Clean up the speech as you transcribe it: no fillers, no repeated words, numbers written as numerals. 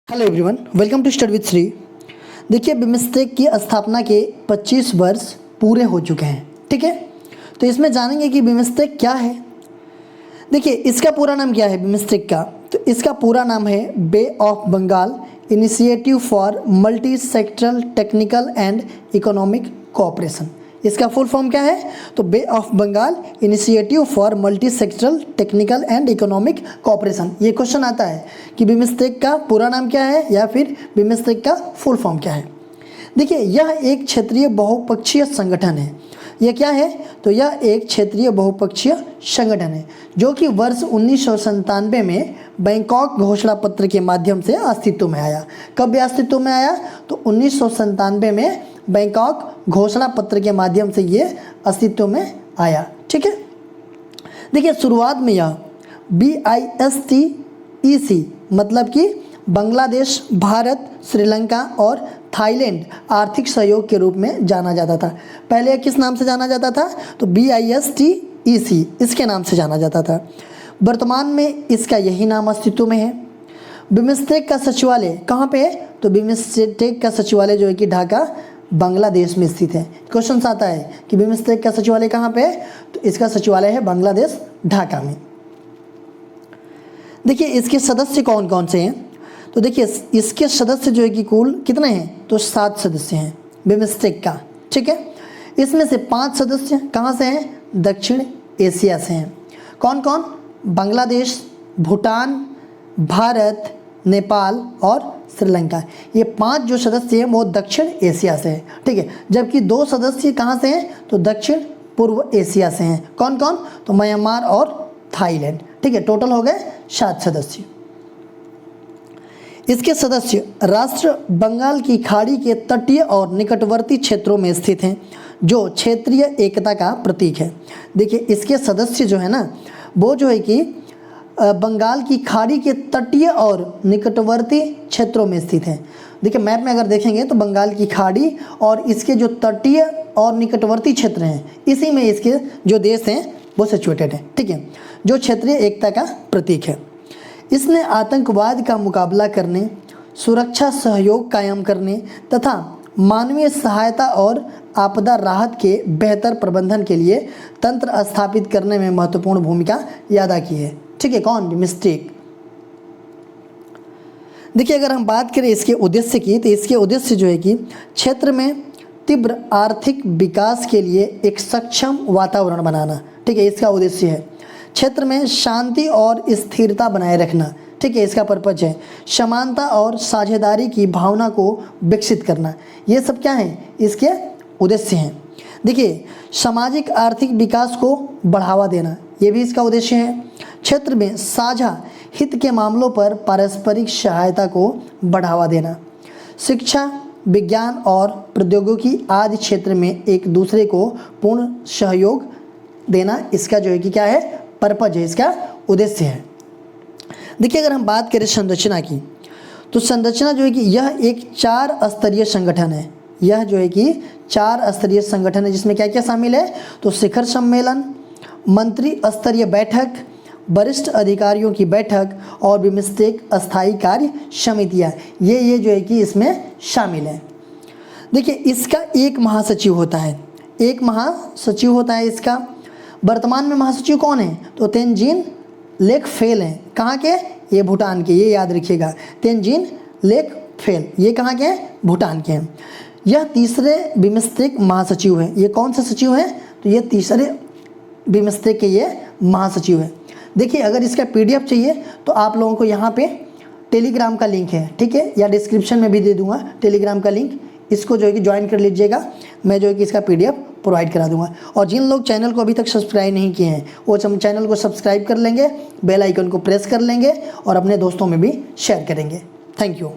Hello everyone, welcome to study with Shri. देखिए, BIMSTEC की स्थापना के 25 वर्ष पूरे हो चुके हैं। ठीक है, तो इसमें जानेंगे कि बिमस्टेक क्या है। देखिए, इसका पूरा नाम क्या है बिमस्टेक का, तो इसका पूरा नाम है Bay of Bengal initiative for multi sectoral technical and economic cooperation. इसका फुल फॉर्म क्या है, तो Bay of Bengal initiative for multi sectoral technical and economic cooperation. ये क्वेश्चन आता है कि बिमस्टेक का पूरा नाम क्या है या फिर बिमस्टेक का फुल फॉर्म क्या है। देखिए, यह एक क्षेत्रीय बहुपक्षीय संगठन है। यह क्या है, तो यह एक क्षेत्रीय बहुपक्षीय संगठन है जो कि वर्ष 1997 में बैंकॉक घोषणा पत्र के माध्यम से अस्तित्व में आया। कब अस्तित्व में आया, तो 1997 में बैंकॉक घोषणा पत्र के माध्यम से ये अस्तित्व में आया। ठीक है, देखिए शुरुआत में यह BISTEC मतलब कि बांग्लादेश, भारत, श्रीलंका और थाईलैंड आर्थिक सहयोग के रूप में जाना जाता था। पहले किस नाम से जाना जाता था, तो BISTEC इसके नाम से जाना जाता था। वर्तमान में इसका यही नाम अस्तित्व में है। बिमस्टेक का सचिवालय कहाँ पे है, तो बिमस्टेक का सचिवालय जो है कि ढाका बांग्लादेश में स्थित है। क्वेश्चन आता है कि बिमस्टेक का सचिवालय कहाँ पे है, तो इसका सचिवालय है बांग्लादेश ढाका में। देखिए, इसके सदस्य कौन कौन से हैं, तो देखिए इसके सदस्य जो है कि कुल कितने हैं, तो 7 सदस्य हैं बिमस्टेक का। ठीक है, इसमें से 5 सदस्य कहाँ से हैं, दक्षिण एशिया से हैं। कौन कौन, बांग्लादेश, भूटान, भारत, नेपाल और श्रीलंका। ये 5 जो सदस्य हैं वो दक्षिण एशिया से हैं। ठीक है, जबकि 2 सदस्य कहाँ से हैं, तो दक्षिण पूर्व एशिया से हैं। कौन कौन, तो म्यांमार और थाईलैंड। ठीक है, टोटल हो गए 7 सदस्य। इसके सदस्य राष्ट्र बंगाल की खाड़ी के तटीय और निकटवर्ती क्षेत्रों में स्थित हैं जो क्षेत्रीय एकता का प्रतीक है। देखिए, इसके सदस्य जो है ना, वो जो है कि बंगाल की खाड़ी के तटीय और निकटवर्ती क्षेत्रों में स्थित हैं। देखिए, मैप में अगर देखेंगे तो बंगाल की खाड़ी और इसके जो तटीय और निकटवर्ती क्षेत्र हैं, इसी में इसके जो देश हैं वो सिचुएटेड है। ठीक है, जो क्षेत्रीय एकता का प्रतीक है। इसने आतंकवाद का मुकाबला करने, सुरक्षा सहयोग कायम करने तथा मानवीय सहायता और आपदा राहत के बेहतर प्रबंधन के लिए तंत्र स्थापित करने में महत्वपूर्ण भूमिका अदा की है। ठीक है, कौन, बिमस्टेक। देखिए, अगर हम बात करें इसके उद्देश्य की, तो इसके उद्देश्य जो है कि क्षेत्र में तीव्र आर्थिक विकास के लिए एक सक्षम वातावरण बनाना। ठीक है, इसका उद्देश्य है। क्षेत्र में शांति और स्थिरता बनाए रखना। ठीक है, इसका पर्पज है। समानता और साझेदारी की भावना को विकसित करना। ये सब क्या है, इसके उद्देश्य हैं। देखिए, सामाजिक आर्थिक विकास को बढ़ावा देना, ये भी इसका उद्देश्य है। क्षेत्र में साझा हित के मामलों पर पारस्परिक सहायता को बढ़ावा देना। शिक्षा, विज्ञान और प्रौद्योगिकी आदि क्षेत्र में एक दूसरे को पूर्ण सहयोग देना, इसका जो है कि क्या है, पर्पज है, इसका उद्देश्य है। देखिए, अगर हम बात करें संरचना की, तो संरचना जो है कि यह एक 4 स्तरीय संगठन है। यह जो है कि 4 स्तरीय संगठन है, जिसमें क्या क्या शामिल है, तो शिखर सम्मेलन, मंत्री स्तरीय बैठक, वरिष्ठ अधिकारियों की बैठक और बिमस्टेक अस्थायी कार्य समितियाँ, ये जो है कि इसमें शामिल है। देखिए, इसका एक महासचिव होता है, एक महासचिव होता है इसका। वर्तमान में महासचिव कौन है, तो तेनजिन लेकफेल हैं। कहाँ के, ये भूटान के, ये याद रखिएगा, तेनजिन लेकफेल, ये कहाँ के हैं, भूटान के हैं। यह तीसरे बिमस्टेक महासचिव हैं। ये कौन से सचिव हैं, तो ये तीसरे बिमस्टेक के ये महासचिव हैं। देखिए, अगर इसका PDF चाहिए तो आप लोगों को यहाँ पे टेलीग्राम का लिंक है, ठीक है, या डिस्क्रिप्शन में भी दे दूंगा टेलीग्राम का लिंक। इसको जो है कि ज्वाइन कर लीजिएगा, मैं जो है कि इसका PDF प्रोवाइड करा दूंगा। और जिन लोग चैनल को अभी तक सब्सक्राइब नहीं किए हैं वो चैनल को सब्सक्राइब कर लेंगे, बेल आइकन को प्रेस कर लेंगे और अपने दोस्तों में भी शेयर करेंगे। Thank you.